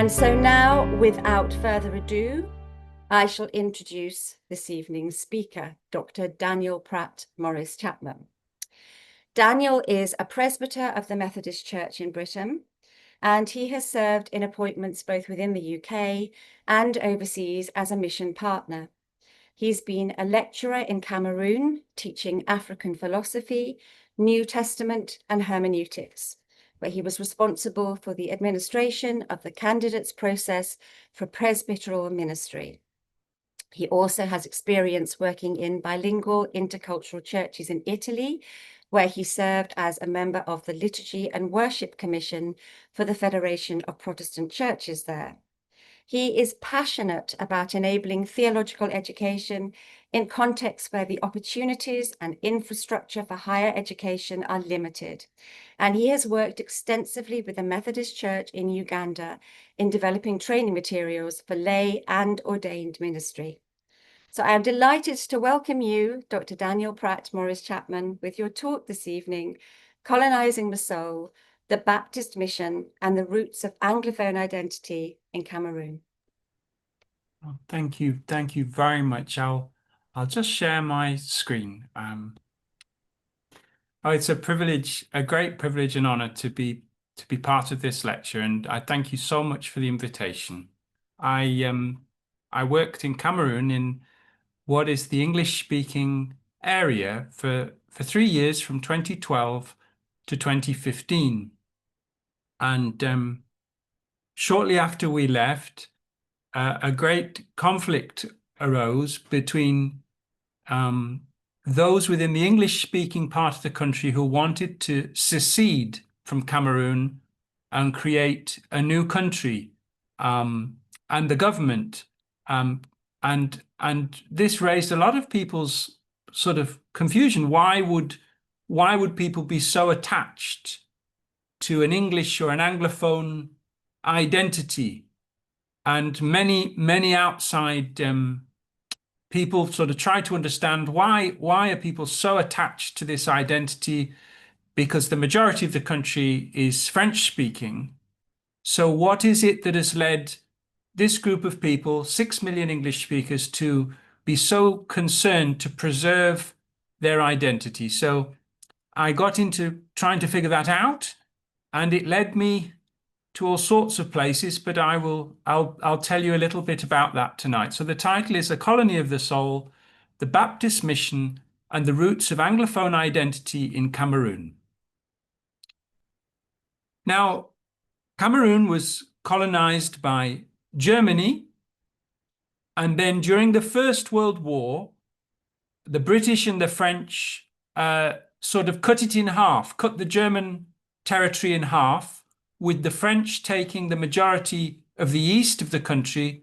And so now, without further ado, I shall introduce this evening's speaker, Dr. Daniel Pratt Morris-Chapman. Daniel is a presbyter of the Methodist Church in Britain, and he has served in appointments both within the UK and overseas as a mission partner. He's been a lecturer in Cameroon, teaching African philosophy, New Testament, and hermeneutics, where he was responsible for the administration of the candidates process for presbyteral ministry. He also has experience working in bilingual intercultural churches in Italy, where he served as a member of the Liturgy and Worship Commission for the Federation of Protestant Churches there. He is passionate about enabling theological education in contexts where the opportunities and infrastructure for higher education are limited. And he has worked extensively with the Methodist Church in Uganda in developing training materials for lay and ordained ministry. So I am delighted to welcome you, Dr. Daniel Pratt Morris-Chapman, with your talk this evening, Colonizing the Soul, the Baptist Mission and the Roots of Anglophone Identity in Cameroon. Oh, thank you very much. I'll just share my screen. It's a privilege, a great privilege and honor to be part of this lecture, and I thank you so much for the invitation. I worked in Cameroon in what is the English-speaking area for 3 years, from 2012 to 2015, and shortly after we left, a great conflict arose between those within the English-speaking part of the country who wanted to secede from Cameroon and create a new country, and the government. And this raised a lot of people's sort of confusion. Why would people be so attached to an English or an Anglophone identity? And many outside people sort of try to understand why are people so attached to this identity, because the majority of the country is French speaking. So what is it that has led this group of people, 6 million English speakers, to be so concerned to preserve their identity? So I got into trying to figure that out, and it led me to all sorts of places, but I'll tell you a little bit about that tonight. So the title is A Colony of the Soul, the Baptist Mission and the Roots of Anglophone Identity in Cameroon. Now, Cameroon was colonized by Germany, and then during the First World War, the British and the French sort of cut it in half, cut the German territory in half, with the French taking the majority of the east of the country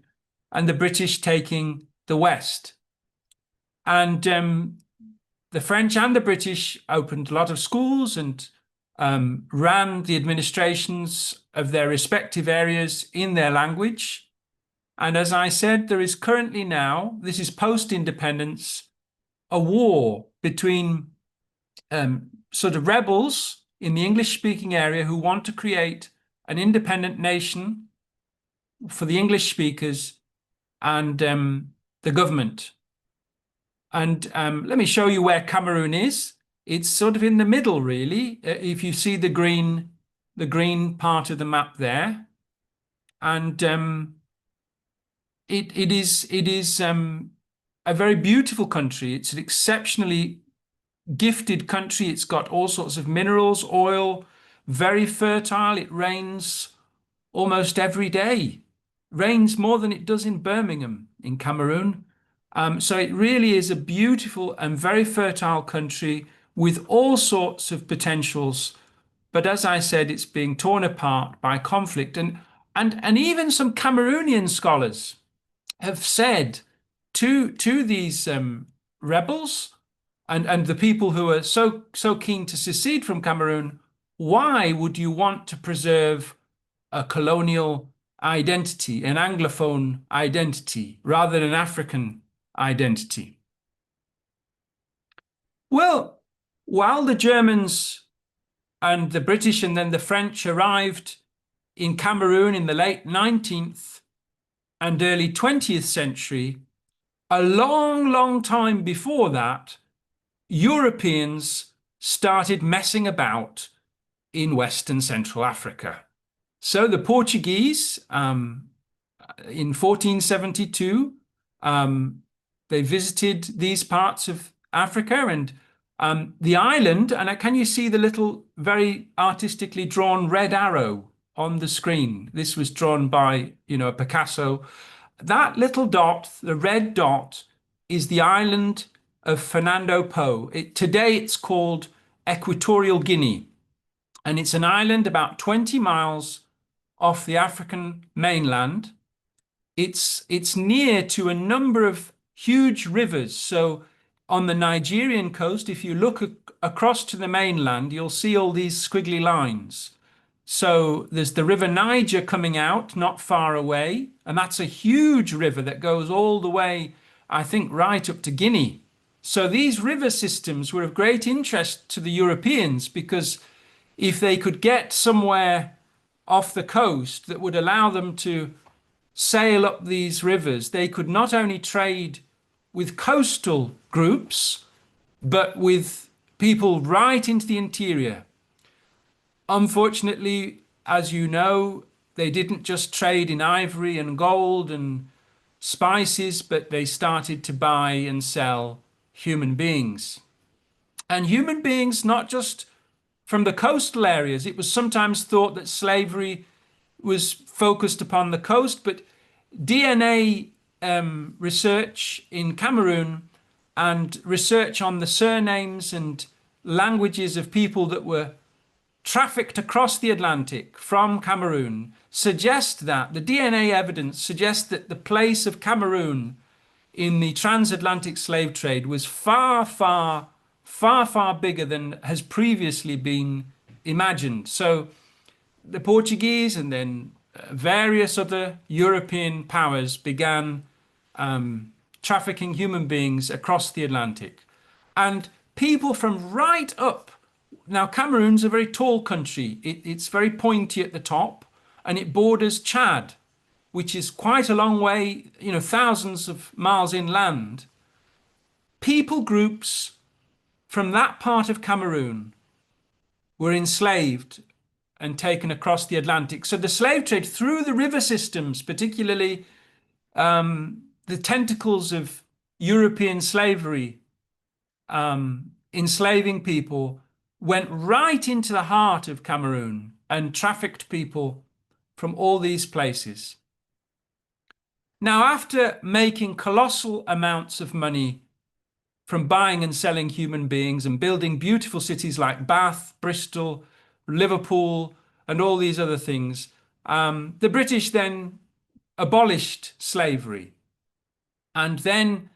and the British taking the west. And the French and the British opened a lot of schools and ran the administrations of their respective areas in their language. And as I said, there is currently now, this is post-independence, a war between sort of rebels in the English-speaking area who want to create an independent nation for the English speakers and the government. And let me show you where Cameroon is. It's sort of in the middle, really. If you see the green part of the map there, and it is a very beautiful country. It's an exceptionally gifted country. It's got all sorts of minerals, oil, very fertile. It rains almost every day. Rains more than it does in Birmingham in Cameroon. So it really is a beautiful and very fertile country with all sorts of potentials. But as I said, it's being torn apart by conflict. And even some Cameroonian scholars have said to these rebels and the people who are so keen to secede from Cameroon, why would you want to preserve a colonial identity, an Anglophone identity, rather than an African identity? Well, while the Germans and the British and then the French arrived in Cameroon in the late 19th and early 20th century, a long, long time before that, Europeans started messing about in West and Central Africa. So the Portuguese, in 1472, they visited these parts of Africa, and the island, and can you see the little very artistically drawn red arrow on the screen? This was drawn by, a Picasso. That little dot, the red dot, is the island of Fernando Po. Today it's called Equatorial Guinea, and it's an island about 20 miles off the African mainland. It's near to a number of huge rivers. So on the Nigerian coast, if you look across to the mainland, you'll see all these squiggly lines. So there's the River Niger coming out not far away, and that's a huge river that goes all the way, I think, right up to Guinea. So these river systems were of great interest to the Europeans, because if they could get somewhere off the coast that would allow them to sail up these rivers, they could not only trade with coastal groups, but with people right into the interior. Unfortunately, as you know, they didn't just trade in ivory and gold and spices, but they started to buy and sell human beings. And human beings, not just from the coastal areas. It was sometimes thought that slavery was focused upon the coast, but DNA research in Cameroon and research on the surnames and languages of people that were trafficked across the Atlantic from Cameroon suggest that the DNA evidence suggests that the place of Cameroon in the transatlantic slave trade was far, far, far, far bigger than has previously been imagined. So the Portuguese and then various other European powers began trafficking human beings across the Atlantic. And people from right up, now Cameroon's a very tall country. It's very pointy at the top, and it borders Chad, which is quite a long way, thousands of miles inland. People groups from that part of Cameroon were enslaved and taken across the Atlantic. So the slave trade through the river systems, particularly the tentacles of European slavery, enslaving people, went right into the heart of Cameroon and trafficked people from all these places. Now, after making colossal amounts of money from buying and selling human beings and building beautiful cities like Bath, Bristol, Liverpool, and all these other things, the British then abolished slavery and then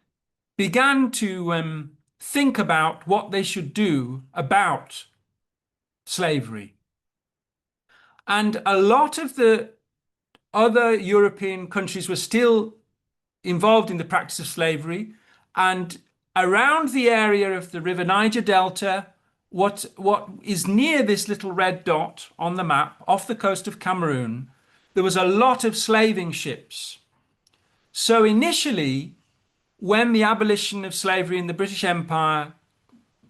began to think about what they should do about slavery. And a lot of the other European countries were still involved in the practice of slavery, and around the area of the River Niger Delta, what is near this little red dot on the map off the coast of Cameroon, there was a lot of slaving ships. So initially, when the abolition of slavery in the British Empire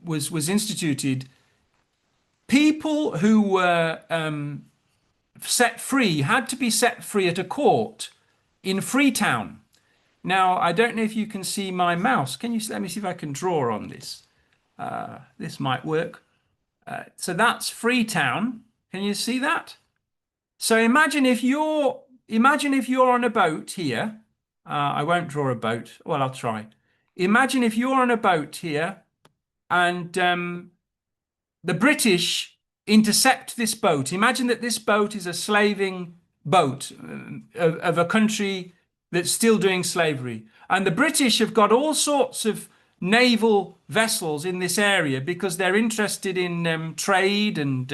was instituted, people who were set free had to be set free at a court in Freetown. Now, I don't know if you can see my mouse. Can you let me see if I can draw on this? This might work. So that's Freetown. Can you see that? So imagine if you're on a boat here. I won't draw a boat. Well, I'll try. Imagine if you're on a boat here, and the British intercept this boat. Imagine that this boat is a slaving boat of a country that's still doing slavery. And the British have got all sorts of naval vessels in this area because they're interested in trade, and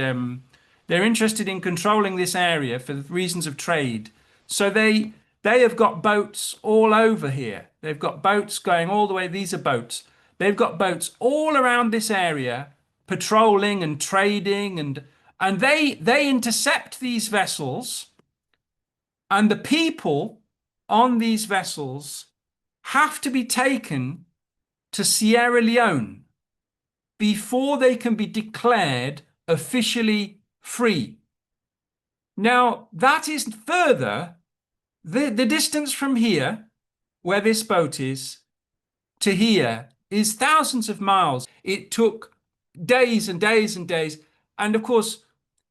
they're interested in controlling this area for reasons of trade. So they have got boats all over here. They've got boats going all the way. These are boats. They've got boats all around this area, patrolling and trading, And they intercept these vessels, and the people on these vessels have to be taken to Sierra Leone before they can be declared officially free. Now, that is further, the distance from here, where this boat is, to here is thousands of miles. It took days and days and days. And of course,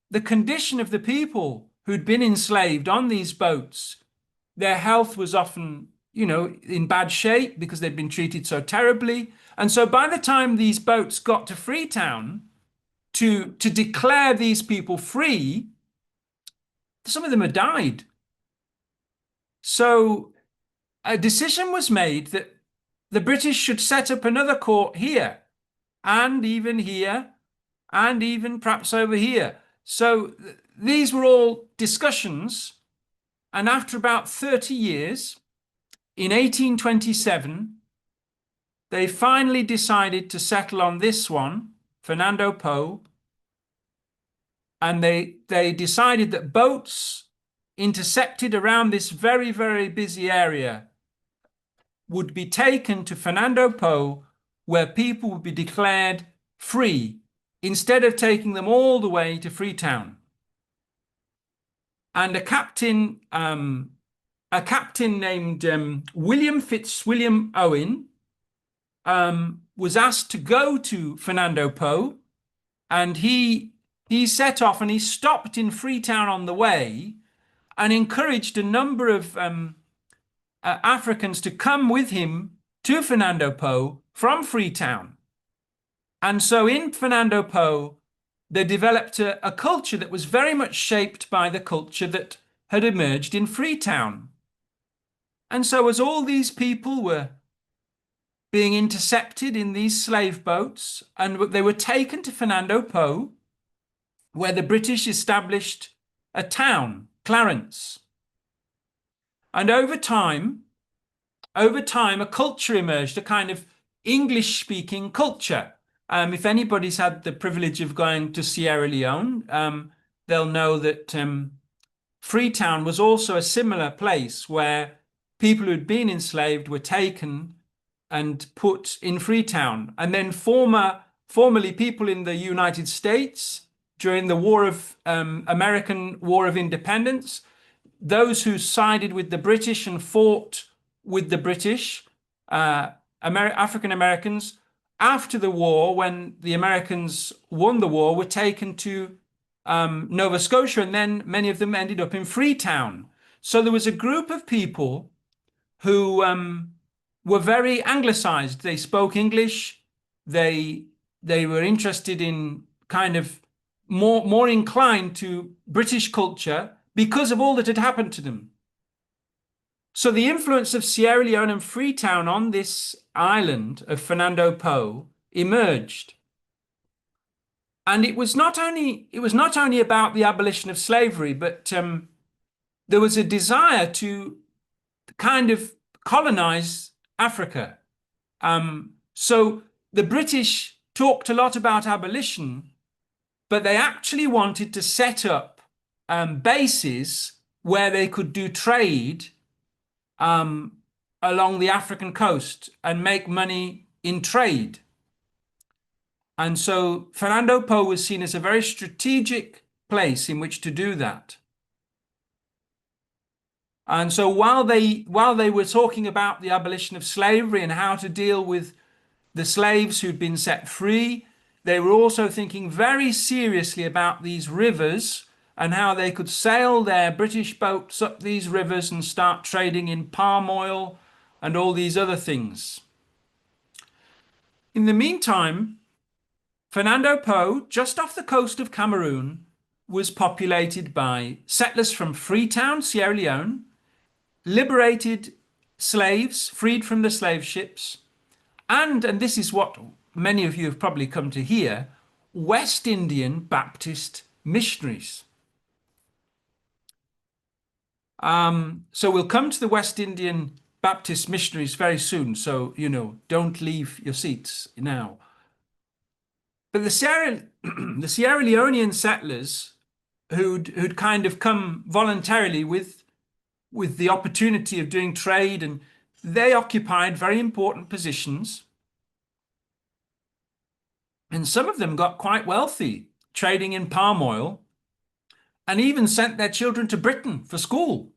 the condition of the people who'd been enslaved on these boats, their health was often, in bad shape because they'd been treated so terribly. And so by the time these boats got to Freetown to declare these people free, some of them had died. So a decision was made that the British should set up another court here, and even here, and even perhaps over here. So these were all discussions. And after about 30 years, in 1827, they finally decided to settle on this one, Fernando Po. And they decided that boats intercepted around this very, very busy area would be taken to Fernando Po, where people would be declared free, instead of taking them all the way to Freetown. And a captain named William Fitzwilliam Owen was asked to go to Fernando Po, and he set off, and he stopped in Freetown on the way and encouraged a number of Africans to come with him to Fernando Po from Freetown. And so in Fernando Po, they developed a culture that was very much shaped by the culture that had emerged in Freetown. And so as all these people were being intercepted in these slave boats, and they were taken to Fernando Po, where the British established a town, Clarence. And over time, a culture emerged, a kind of English-speaking culture. If anybody's had the privilege of going to Sierra Leone, they'll know that Freetown was also a similar place where people who'd been enslaved were taken and put in Freetown. And then formerly people in the United States during the American War of Independence, those who sided with the British and fought with the British, African Americans, after the war, when the Americans won the war, were taken to Nova Scotia, and then many of them ended up in Freetown. So there was a group of people who were very anglicized. They spoke English. They were interested in kind of more inclined to British culture because of all that had happened to them. So the influence of Sierra Leone and Freetown on this island of Fernando Po emerged. And it was not only about the abolition of slavery, but there was a desire to kind of colonize Africa. So the British talked a lot about abolition, but they actually wanted to set up bases where they could do trade along the African coast and make money in trade. And so Fernando Po was seen as a very strategic place in which to do that. And so while they were talking about the abolition of slavery and how to deal with the slaves who'd been set free, they were also thinking very seriously about these rivers and how they could sail their British boats up these rivers and start trading in palm oil and all these other things. In the meantime, Fernando Po, just off the coast of Cameroon, was populated by settlers from Freetown, Sierra Leone, liberated slaves freed from the slave ships, and this is what many of you have probably come to hear, West Indian Baptist missionaries. So we'll come to the West Indian Baptist missionaries very soon. So, don't leave your seats now. But the Sierra Leonean settlers who'd kind of come voluntarily with the opportunity of doing trade, and they occupied very important positions. And some of them got quite wealthy trading in palm oil and even sent their children to Britain for school.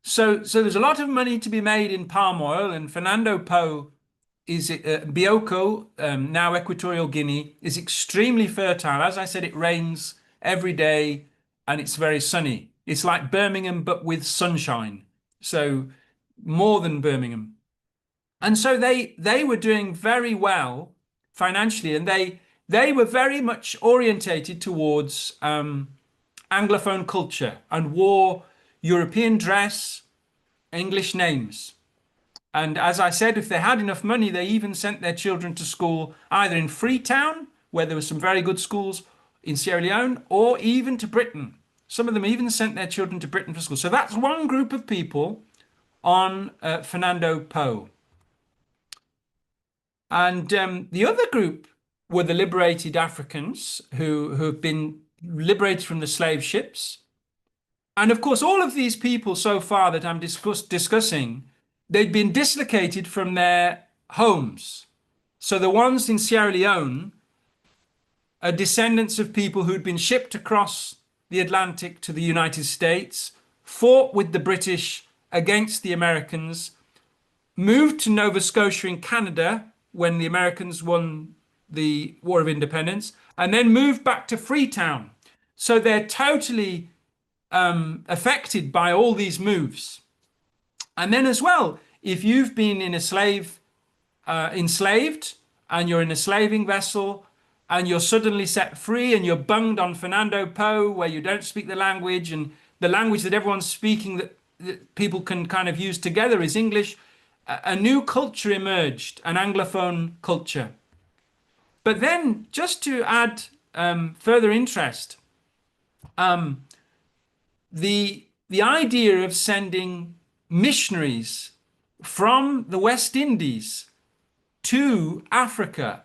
So there's a lot of money to be made in palm oil, and Fernando Po is Bioko, now Equatorial Guinea, is extremely fertile. As I said, it rains every day and it's very sunny. It's like Birmingham, but with sunshine. So more than Birmingham. And so they were doing very well financially, and they were very much orientated towards Anglophone culture and wore European dress, English names. And as I said, if they had enough money, they even sent their children to school either in Freetown, where there were some very good schools in Sierra Leone, or even to Britain. Some of them even sent their children to Britain for school. So that's one group of people on Fernando Po. And the other group were the liberated Africans who have been liberated from the slave ships. And of course, all of these people so far that I'm discussing, they'd been dislocated from their homes. So the ones in Sierra Leone are descendants of people who'd been shipped across the Atlantic to the United States, fought with the British against the Americans, moved to Nova Scotia in Canada when the Americans won the War of Independence, and then moved back to Freetown. So they're totally affected by all these moves. And then as well, if you've been in enslaved and you're in a slaving vessel and you're suddenly set free and you're bunged on Fernando Po, where you don't speak the language, and the language that everyone's speaking that people can kind of use together is English, a new culture emerged, an Anglophone culture. But then, just to add further interest, the idea of sending missionaries from the West Indies to Africa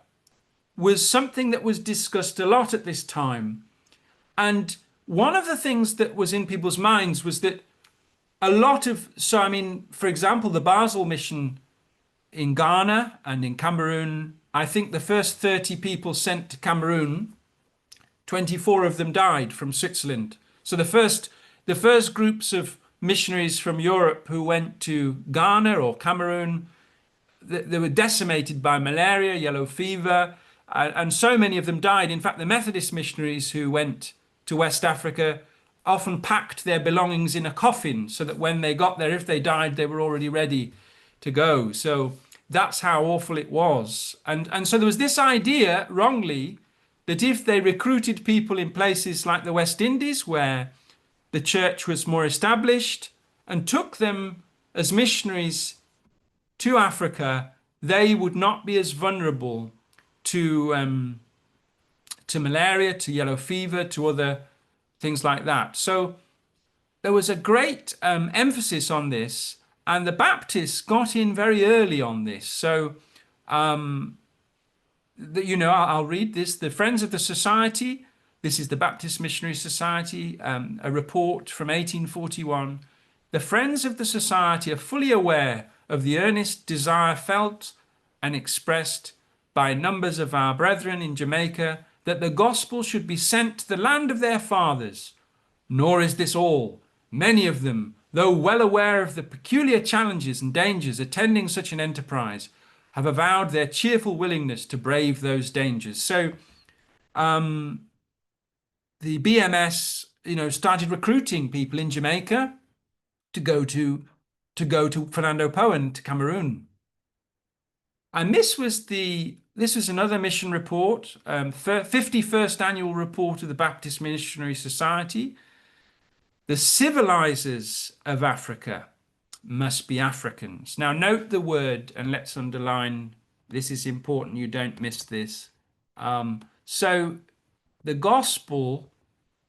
was something that was discussed a lot at this time. And one of the things that was in people's minds was that I mean, for example, the Basel mission in Ghana and in Cameroon, I think the first 30 people sent to Cameroon, 24 of them died from Switzerland. So the first groups of missionaries from Europe who went to Ghana or Cameroon, they were decimated by malaria, yellow fever, and so many of them died. In fact, the Methodist missionaries who went to West Africa often packed their belongings in a coffin so that when they got there, if they died, they were already ready to go. So that's how awful it was. And so there was this idea, wrongly, that if they recruited people in places like the West Indies, where the church was more established, and took them as missionaries to Africa, they would not be as vulnerable to malaria, to yellow fever, to other things like that. So there was a great emphasis on this, and the Baptists got in very early on this. So, I'll read this. The Friends of the Society, this is the Baptist Missionary Society, a report from 1841. The Friends of the Society are fully aware of the earnest desire felt and expressed by numbers of our brethren in Jamaica that the gospel should be sent to the land of their fathers. Nor is this all. Many of them, though well aware of the peculiar challenges and dangers attending such an enterprise, have avowed their cheerful willingness to brave those dangers. So the BMS, started recruiting people in Jamaica to go to Fernando Po and to Cameroon. And this was another mission report, 51st annual report of the Baptist Missionary Society. The civilizers of Africa must be Africans. Now note the word, and let's underline, this is important, you don't miss this. So the gospel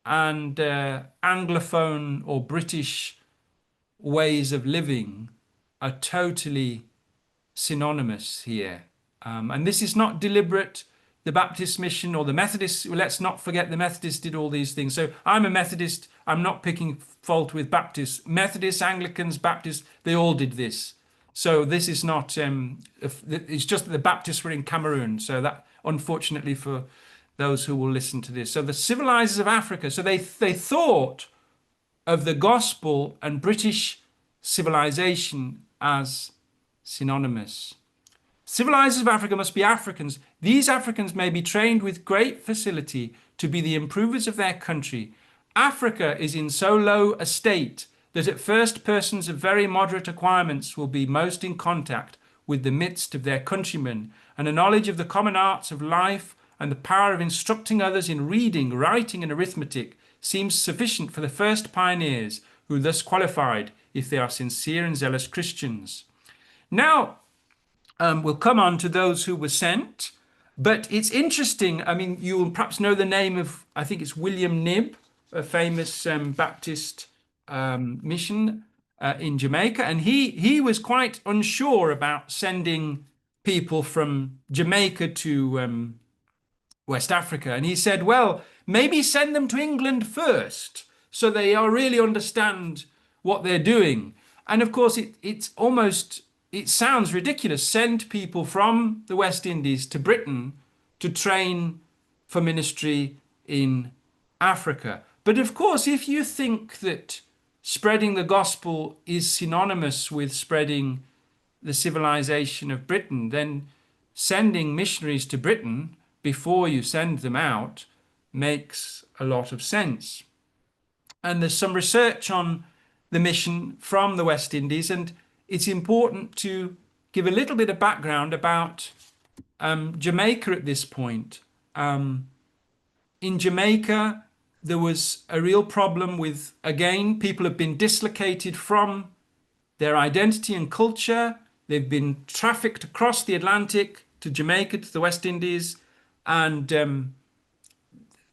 and Anglophone or British ways of living are totally synonymous here. And this is not deliberate. the Baptist mission or the Methodists. Let's not forget the Methodists did all these things. So I'm a Methodist. I'm not picking fault with Baptists. Methodists, Anglicans, Baptists, they all did this. So this is not, it's just that the Baptists were in Cameroon. So that, unfortunately for those who will listen to this. So the civilizers of Africa, so they thought of the gospel and British civilization as synonymous. Civilizers of Africa must be Africans. These Africans may be trained with great facility to be the improvers of their country. Africa is in so low a state that at first persons of very moderate acquirements will be most in contact with the midst of their countrymen, and a knowledge of the common arts of life and the power of instructing others in reading, writing, and arithmetic seems sufficient for the first pioneers who are thus qualified if they are sincere and zealous Christians. Now, we'll come on to those who were sent, but it's interesting. I mean, you'll perhaps know the name of, I think it's William Knibb, a famous Baptist mission in Jamaica, and he was quite unsure about sending people from Jamaica to West Africa, and he said, well, maybe send them to England first so they really understand what they're doing. And of course it sounds ridiculous. Send people from the West Indies to Britain to train for ministry in Africa. But of course, if you think that spreading the gospel is synonymous with spreading the civilization of Britain, then sending missionaries to Britain before you send them out makes a lot of sense. And there's some research on the mission from the West Indies, and it's important to give a little bit of background about Jamaica at this point. In Jamaica, there was a real problem with, again, people have been dislocated from their identity and culture. They've been trafficked across the Atlantic to Jamaica, to the West Indies, and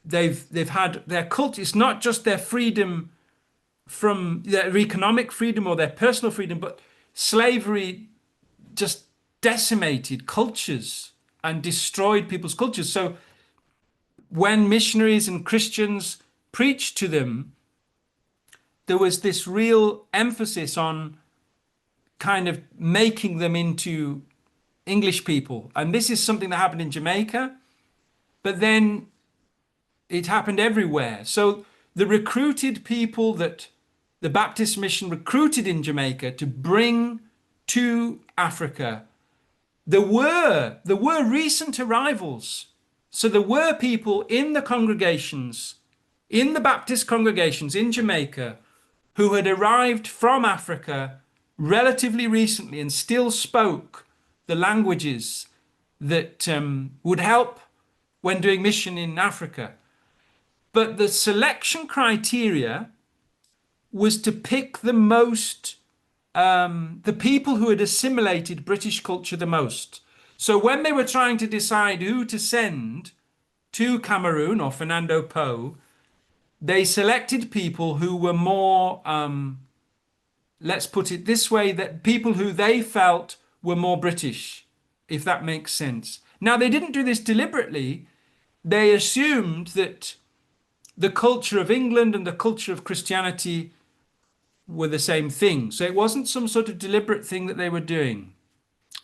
they've had their culture. It's not just their freedom from their economic freedom or their personal freedom, but slavery just decimated cultures and destroyed people's cultures. So when missionaries and Christians preached to them, there was this real emphasis on kind of making them into English people. And this is something that happened in Jamaica, but then it happened everywhere. So the recruited people that the Baptist mission recruited in Jamaica to bring to Africa, there were recent arrivals. So there were people in the congregations, in the Baptist congregations in Jamaica, who had arrived from Africa relatively recently and still spoke the languages that would help when doing mission in Africa. But the selection criteria was to pick the most, the people who had assimilated British culture the most. So when they were trying to decide who to send to Cameroon or Fernando Po, they selected people who were more, let's put it this way, that people who they felt were more British, if that makes sense. Now, they didn't do this deliberately. They assumed that the culture of England and the culture of Christianity were the same thing. So it wasn't some sort of deliberate thing that they were doing.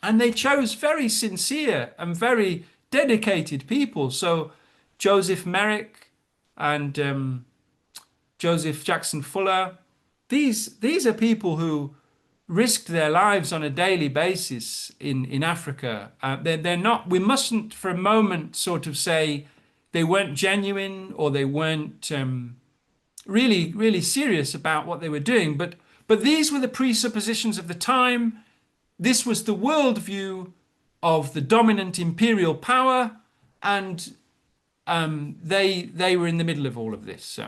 And they chose very sincere and very dedicated people. So Joseph Merrick and Joseph Jackson Fuller, these are people who risked their lives on a daily basis in Africa. They're not, we mustn't for a moment sort of say they weren't genuine or they weren't really serious about what they were doing. But these were the presuppositions of the time. This was the worldview of the dominant imperial power, and they were in the middle of all of this.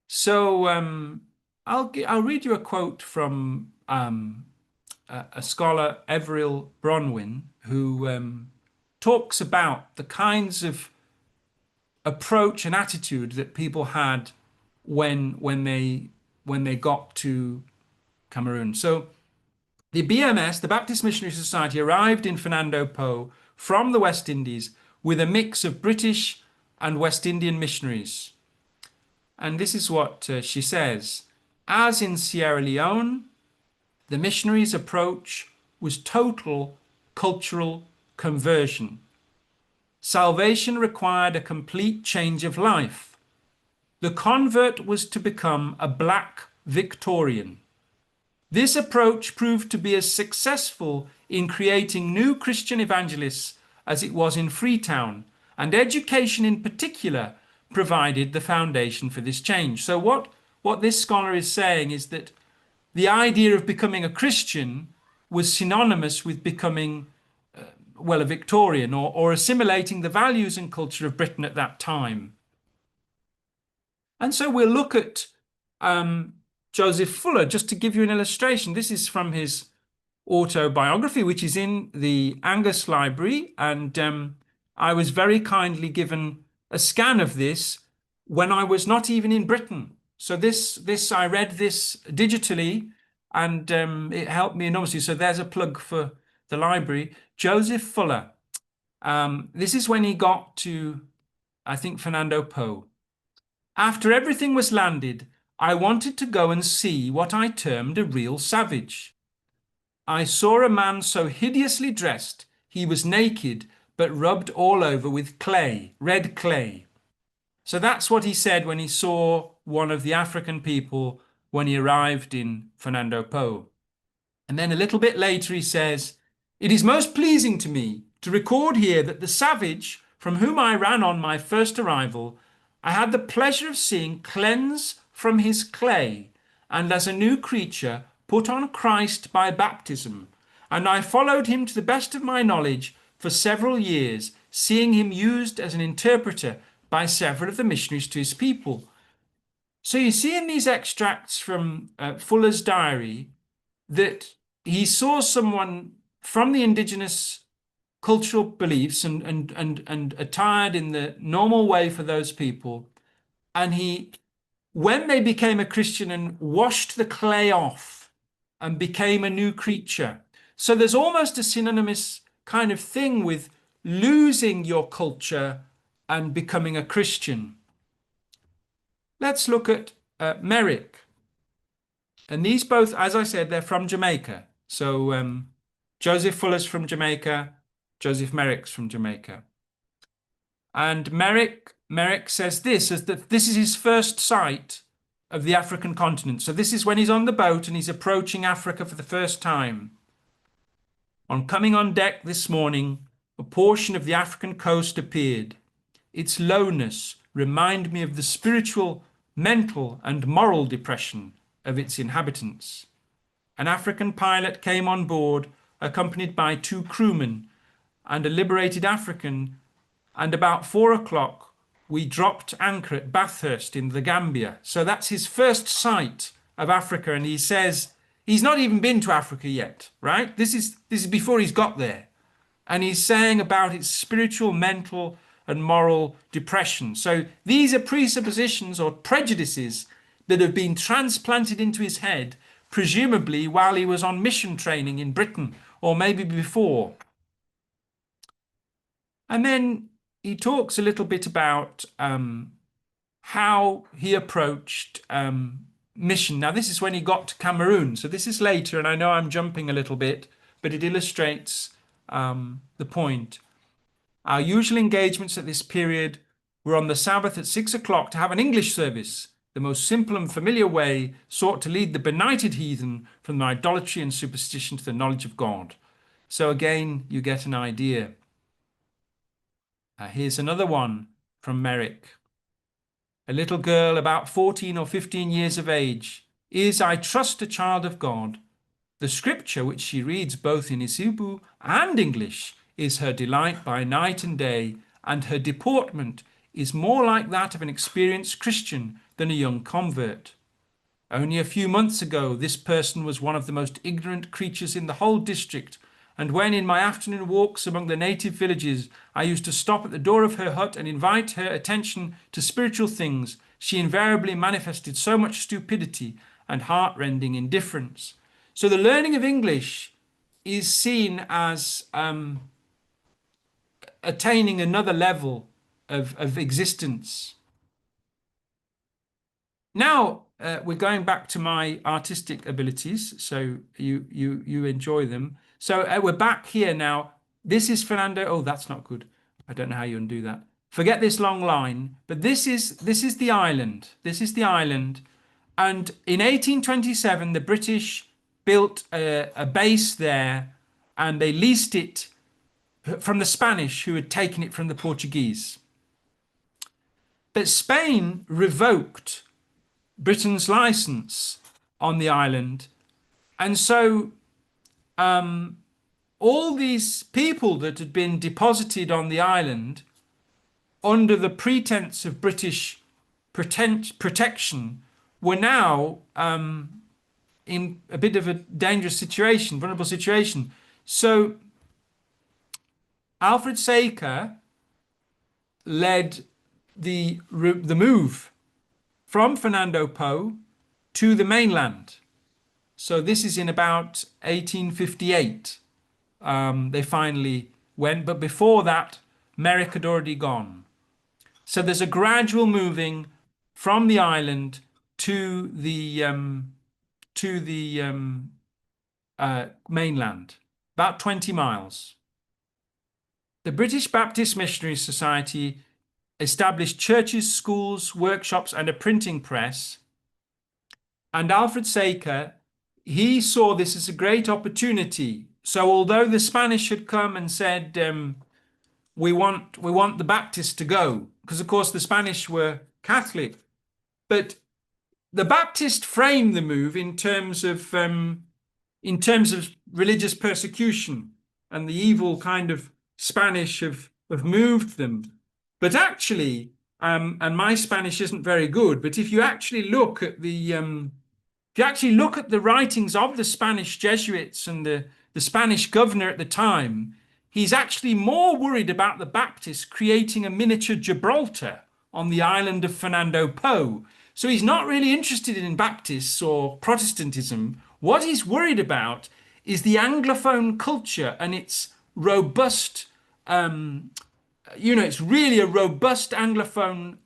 So I'll read you a quote from a scholar, Everil Bronwyn, who talks about the kinds of approach and attitude that people had when they got to Cameroon. So the BMS, the Baptist Missionary Society, arrived in Fernando Po from the West Indies with a mix of British and West Indian missionaries. And this is what she says. As in Sierra Leone, the missionaries' approach was total cultural conversion. Salvation required a complete change of life. The convert was to become a black Victorian. This approach proved to be as successful in creating new Christian evangelists as it was in Freetown, and education in particular provided the foundation for this change. So what this scholar is saying is that the idea of becoming a Christian was synonymous with becoming, well, a Victorian or assimilating the values and culture of Britain at that time. And so we'll look at Joseph Fuller, just to give you an illustration. This is from his autobiography, which is in the Angus Library, and I was very kindly given a scan of this when I was not even in Britain. So this I read this digitally, and it helped me enormously. So there's a plug for the library. Joseph Fuller. This is when he got to, I think, Fernando Po. After everything was landed, I wanted to go and see what I termed a real savage. I saw a man so hideously dressed, he was naked, but rubbed all over with clay, red clay. So that's what he said when he saw one of the African people when he arrived in Fernando Po. And then a little bit later he says, "It is most pleasing to me to record here that the savage from whom I ran on my first arrival, I had the pleasure of seeing cleanse from his clay, and as a new creature put on Christ by baptism, and I followed him to the best of my knowledge for several years, seeing him used as an interpreter by several of the missionaries to his people." So you see in these extracts from Fuller's diary that he saw someone from the indigenous cultural beliefs and attired in the normal way for those people, and he, when they became a Christian and washed the clay off and became a new creature. So there's almost a synonymous kind of thing with losing your culture and becoming a Christian. Let's look at Merrick. And these both, as I said, they're from Jamaica. So Joseph Fuller's from Jamaica, Joseph Merrick's from Jamaica. And Merrick says this, as that this is his first sight of the African continent. So this is when he's on the boat and he's approaching Africa for the first time. On coming on deck this morning, a portion of the African coast appeared. Its lowness reminded me of the spiritual, mental, and moral depression of its inhabitants. An African pilot came on board, accompanied by 2 crewmen and a liberated African, and about 4 o'clock we dropped anchor at Bathurst in the Gambia. So that's his first sight of Africa, and he says he's not even been to Africa yet, right? This is before he's got there. And he's saying about its spiritual, mental, and moral depression. So these are presuppositions or prejudices that have been transplanted into his head, presumably while he was on mission training in Britain, or maybe before. And then he talks a little bit about how he approached mission. Now, this is when he got to Cameroon. So this is later, and I know I'm jumping a little bit, but it illustrates the point. Our usual engagements at this period were on the Sabbath at 6 o'clock to have an English service, the most simple and familiar way sought to lead the benighted heathen from idolatry and superstition to the knowledge of God. So again, you get an idea. Here's another one from Merrick. A little girl about 14 or 15 years of age is, I trust, a child of God. The scripture, which she reads both in Isibu and English, is her delight by night and day, and her deportment is more like that of an experienced Christian than a young convert. Only a few months ago, this person was one of the most ignorant creatures in the whole district, and when in my afternoon walks among the native villages I used to stop at the door of her hut and invite her attention to spiritual things, she invariably manifested so much stupidity and heart-rending indifference. So the learning of English is seen as attaining another level of existence. Now we're going back to my artistic abilities, so you enjoy them. So we're back here now. This is Fernando. Oh, that's not good. I don't know how you undo that. Forget this long line, but this is the island. This is the island, and in 1827, the British built a base there, and they leased it from the Spanish, who had taken it from the Portuguese. But Spain revoked Britain's license on the island, and so all these people that had been deposited on the island under the pretense of British protection were now in a bit of a dangerous situation, vulnerable situation. So Alfred Saker led the move from Fernando Po to the mainland. So this is in about 1858. They finally went, but before that, Merrick had already gone. So there's a gradual moving from the island to the mainland, about 20 miles. The British Baptist Missionary Society established churches, schools, workshops, and a printing press. And Alfred Saker, he saw this as a great opportunity. So although the Spanish had come and said, we want the Baptists to go, because of course the Spanish were Catholic, but the Baptists framed the move in terms of religious persecution, and the evil kind of Spanish have moved them. But actually, and my Spanish isn't very good, but if you actually look at the writings of the Spanish Jesuits and the Spanish governor at the time, he's actually more worried about the Baptists creating a miniature Gibraltar on the island of Fernando Po. So he's not really interested in Baptists or Protestantism. What he's worried about is the Anglophone culture and its robust, it's really a robust Anglophone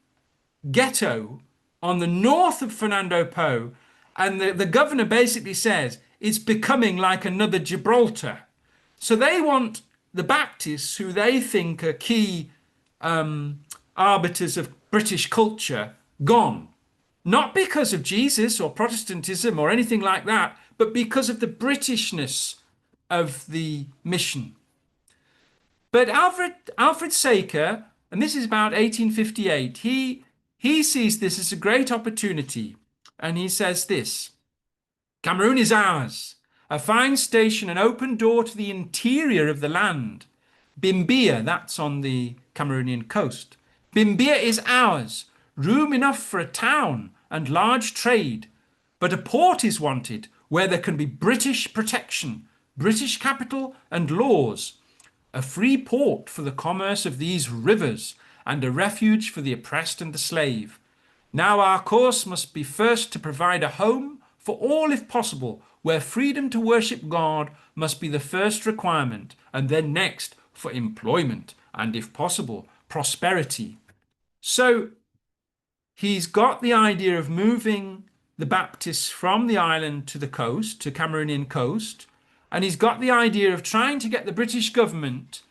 ghetto on the north of Fernando Po. And the governor basically says it's becoming like another Gibraltar. So they want the Baptists, who they think are key arbiters of British culture, gone. Not because of Jesus or Protestantism or anything like that, but because of the Britishness of the mission. But Alfred Saker, and this is about 1858, he sees this as a great opportunity. And he says this: Cameroon is ours, a fine station, an open door to the interior of the land. Bimbia, that's on the Cameroonian coast. Bimbia is ours, room enough for a town and large trade. But a port is wanted where there can be British protection, British capital and laws. A free port for the commerce of these rivers, and a refuge for the oppressed and the slave. Now our course must be first to provide a home for all if possible, where freedom to worship God must be the first requirement, and then next for employment and, if possible, prosperity. So he's got the idea of moving the Baptists from the island to the coast, to Cameroonian coast, and he's got the idea of trying to get the British government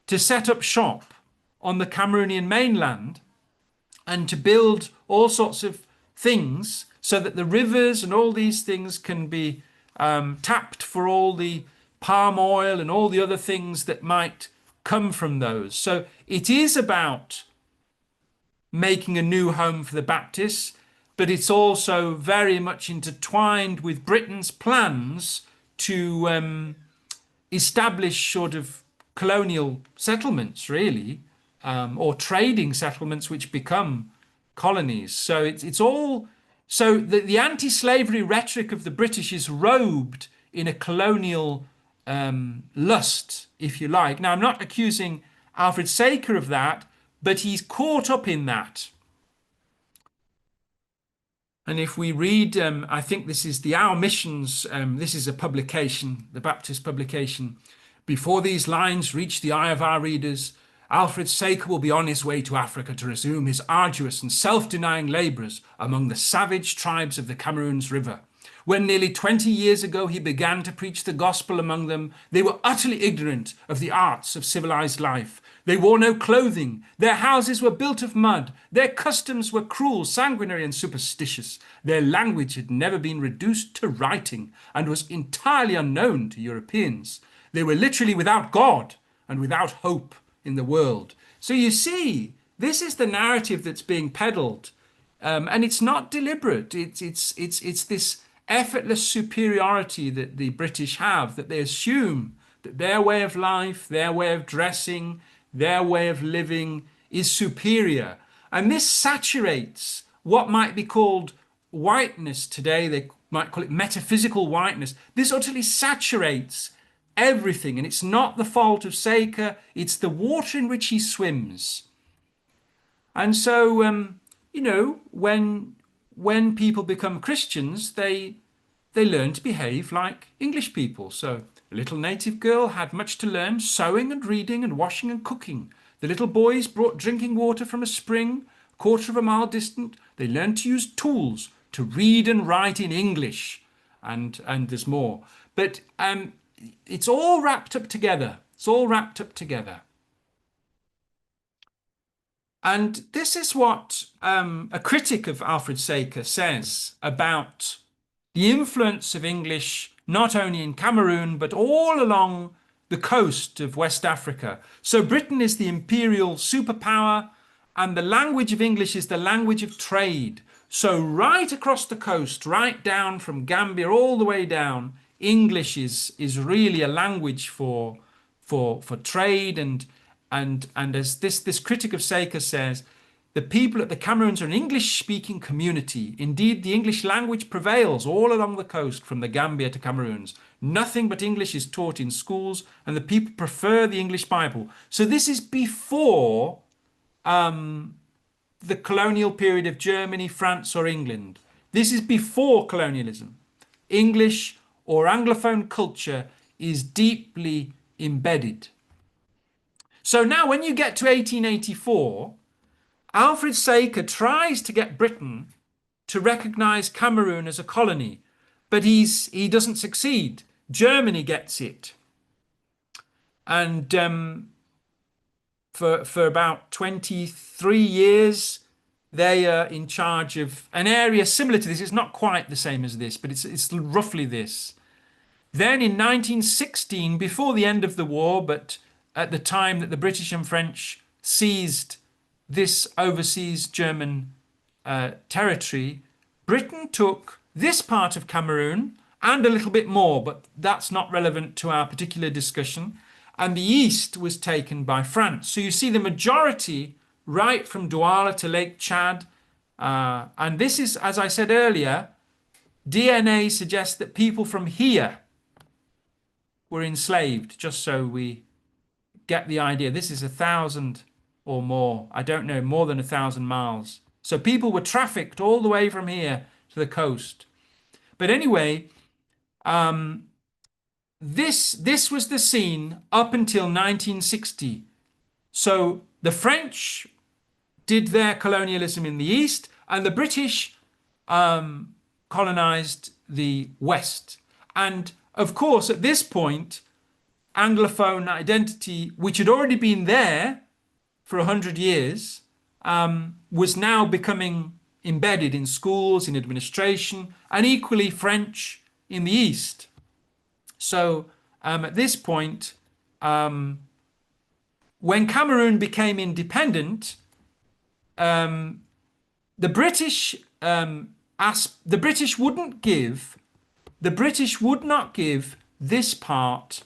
to set up shop on the Cameroonian mainland and to build all sorts of things so that the rivers and all these things can be tapped for all the palm oil and all the other things that might come from those. So it is about making a new home for the Baptists, but it's also very much intertwined with Britain's plans to establish sort of colonial settlements, really, or trading settlements which become colonies. So it's all, so the anti-slavery rhetoric of the British is robed in a colonial lust, if you like. Now, I'm not accusing Alfred Saker of that, but he's caught up in that. And if we read, I think this is the Our Missions, this is a publication, the Baptist publication. Before these lines reach the eye of our readers, Alfred Saker will be on his way to Africa to resume his arduous and self-denying labours among the savage tribes of the Cameroon's river. When nearly 20 years ago he began to preach the gospel among them, they were utterly ignorant of the arts of civilized life. They wore no clothing, their houses were built of mud, their customs were cruel, sanguinary, and superstitious. Their language had never been reduced to writing and was entirely unknown to Europeans. They were literally without God and without hope in the world. So you see, this is the narrative that's being peddled, and it's not deliberate. It's this effortless superiority that the British have, that they assume that their way of life, their way of dressing, their way of living is superior. And this saturates what might be called whiteness today. They might call it metaphysical whiteness. This utterly saturates everything, and it's not the fault of Saker, it's the water in which he swims. And so, when people become Christians, they learn to behave like English people. So the little native girl had much to learn, sewing and reading and washing and cooking. The little boys brought drinking water from a spring a quarter of a mile distant. They learned to use tools, to read and write in English, and there's more. But it's all wrapped up together. It's all wrapped up together. And this is what a critic of Alfred Saker says about the influence of English, not only in Cameroon, but all along the coast of West Africa. So Britain is the imperial superpower, and the language of English is the language of trade. So right across the coast, right down from Gambia all the way down, English is really a language for trade, and as this critic of Saker says, the people at the Cameroons are an English-speaking community. Indeed, the English language prevails all along the coast from the Gambia to Cameroons. Nothing but English is taught in schools, and the people prefer the English Bible. So this is before the colonial period of Germany, France, or England. This is before colonialism. English or Anglophone culture is deeply embedded. So now when you get to 1884, Alfred Saker tries to get Britain to recognize Cameroon as a colony, but he doesn't succeed. Germany gets it. And for about 23 years, they are in charge of an area similar to this. It's not quite the same as this, but it's roughly this. Then in 1916, before the end of the war, but at the time that the British and French seized this overseas German territory, Britain took this part of Cameroon and a little bit more, but that's not relevant to our particular discussion. And the east was taken by France. So you see the majority right from Douala to Lake Chad. And this is, as I said earlier, DNA suggests that people from here were enslaved, just so we get the idea. This is 1,000 or more, I don't know, more than 1,000 miles. So people were trafficked all the way from here to the coast. But anyway, this was the scene up until 1960. So the French did their colonialism in the east, and the British colonized the west. And of course, at this point, Anglophone identity, which had already been there for 100 years, was now becoming embedded in schools, in administration, and equally French in the East. So at this point, when Cameroon became independent, the British would not give this part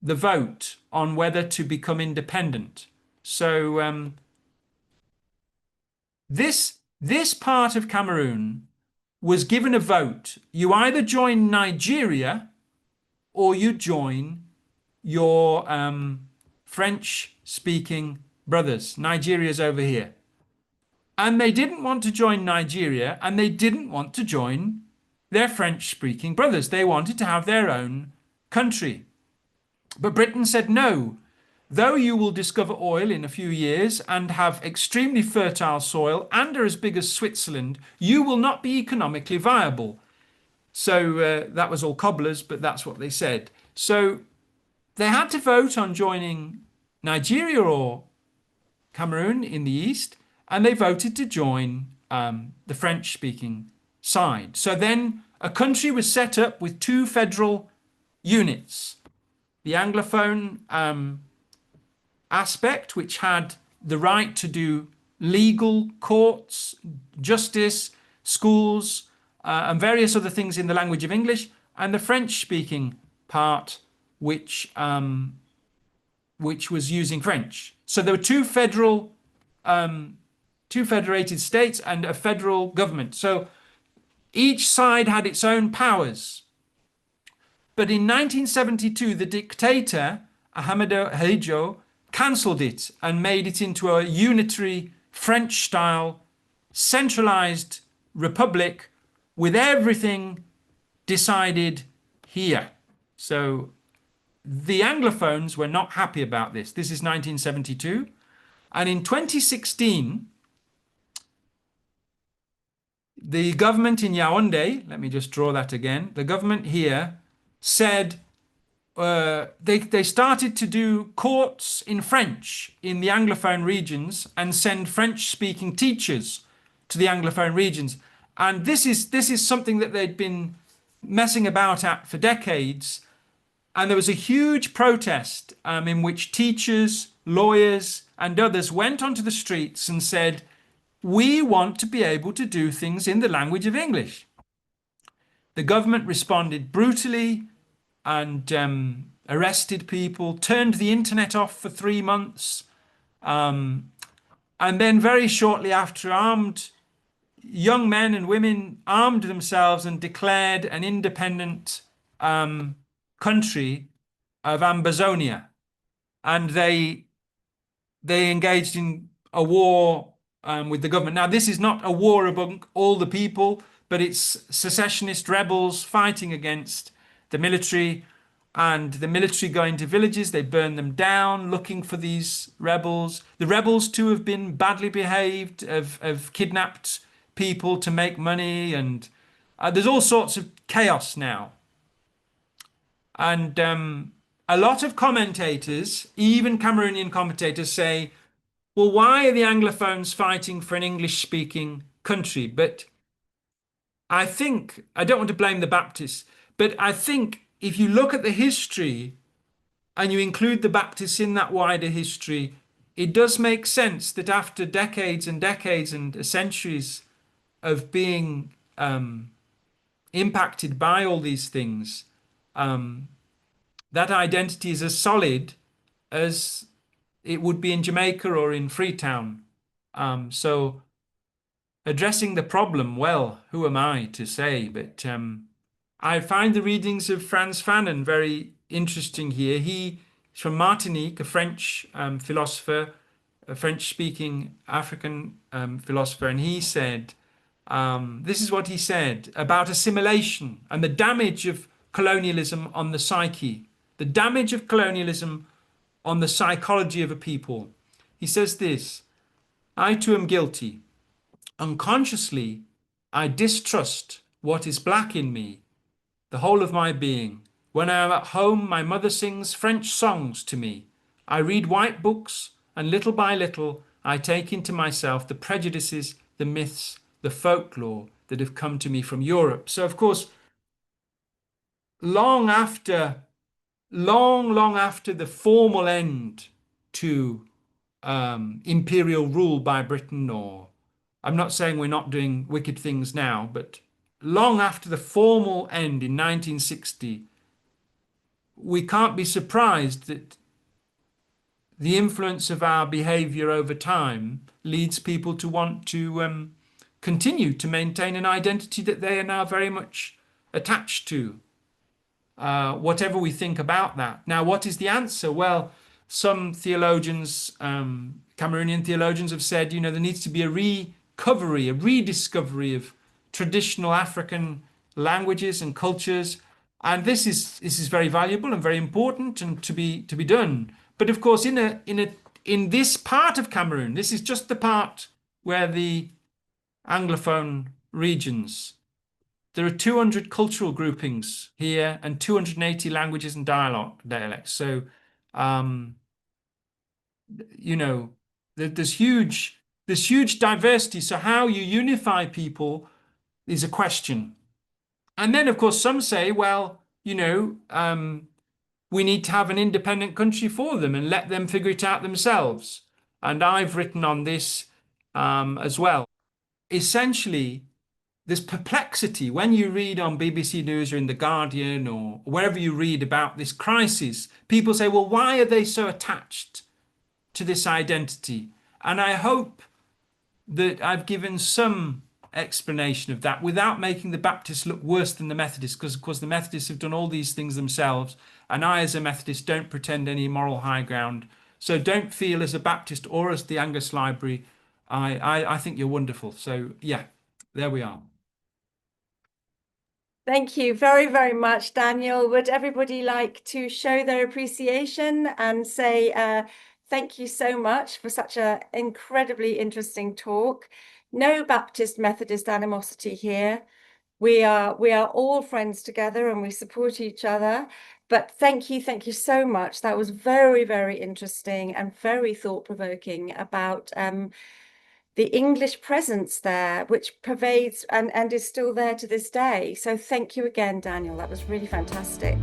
the vote on whether to become independent. So this part of Cameroon was given a vote. You either join Nigeria or you join your French-speaking brothers. Nigeria's over here. And they didn't want to join Nigeria, and they didn't want to join their French-speaking brothers. They wanted to have their own country. But Britain said no. though you will discover oil in a few years and have extremely fertile soil and are as big as Switzerland, you will not be economically viable. So that was all cobblers, but that's what they said. So they had to vote on joining Nigeria or Cameroon in the east, and they voted to join the French-speaking side. So then a country was set up with two federal units. The Anglophone aspect, which had the right to do legal courts, justice, schools, and various other things in the language of English, and the French-speaking part, which was using French. So there were two federated states and a federal government. So each side had its own powers. But in 1972, the dictator, Ahmadou Ahidjo, cancelled it and made it into a unitary French-style centralized republic with everything decided here. So the Anglophones were not happy about this. This is 1972. And in 2016, the government in Yaoundé, let me just draw that again, the government here said they started to do courts in French in the Anglophone regions and send French-speaking teachers to the Anglophone regions. And this is something that they'd been messing about at for decades. And there was a huge protest in which teachers, lawyers, and others went onto the streets and said, we want to be able to do things in the language of English. The government responded brutally and arrested people, turned the internet off for 3 months. And then very shortly after, armed young men and women armed themselves and declared an independent country of Ambazonia. And they engaged in a war with the government. Now, this is not a war among all the people, but it's secessionist rebels fighting against the military, and the military go into villages, they burn them down looking for these rebels. The rebels too have been badly behaved, have kidnapped people to make money, and there's all sorts of chaos now. And a lot of commentators, even Cameroonian commentators, say, well, why are the Anglophones fighting for an English-speaking country? But I think, I don't want to blame the Baptists, but I think if you look at the history and you include the Baptists in that wider history, it does make sense that after decades and decades and centuries of being impacted by all these things, that identity is as solid as it would be in Jamaica or in Freetown. So addressing the problem, well, who am I to say? But I find the readings of Frantz Fanon very interesting here. He's from Martinique, a French philosopher, a French-speaking African philosopher, and he said, this is what he said about assimilation and the damage of colonialism on the psyche, the damage of colonialism on the psychology of a people. He says this, I too am guilty. Unconsciously, I distrust what is black in me, the whole of my being. When I am at home, my mother sings French songs to me. I read white books, and little by little, I take into myself the prejudices, the myths, the folklore that have come to me from Europe. So, of course, long after the formal end to imperial rule by Britain, or I'm not saying we're not doing wicked things now, but long after the formal end in 1960, we can't be surprised that the influence of our behavior over time leads people to want to continue to maintain an identity that they are now very much attached to, whatever we think about that. Now, what is the answer? Well, some theologians, Cameroonian theologians, have said, there needs to be a recovery, a rediscovery of traditional African languages and cultures, and this is very valuable and very important and to be done. But of course, in this part of Cameroon, this is just the part where the Anglophone regions. There are 200 cultural groupings here and 280 languages and dialects. So, you know, there's huge diversity. So how you unify people is a question. And then, of course, some say, well, we need to have an independent country for them and let them figure it out themselves. And I've written on this as well. Essentially, there's perplexity when you read on BBC News or in The Guardian or wherever you read about this crisis. People say, well, why are they so attached to this identity? And I hope that I've given some explanation of that without making the Baptists look worse than the Methodists, because of course the Methodists have done all these things themselves, and I as a Methodist don't pretend any moral high ground. So don't feel as a Baptist or as the Angus Library, I think you're wonderful. So yeah, there we are. Thank you very, very much, Daniel. Would everybody like to show their appreciation and say thank you so much for such an incredibly interesting talk? No Baptist Methodist animosity here. We are all friends together and we support each other. But thank you so much. That was very, very interesting and very thought-provoking about the English presence there, which pervades and is still there to this day. So thank you again, Daniel. That was really fantastic.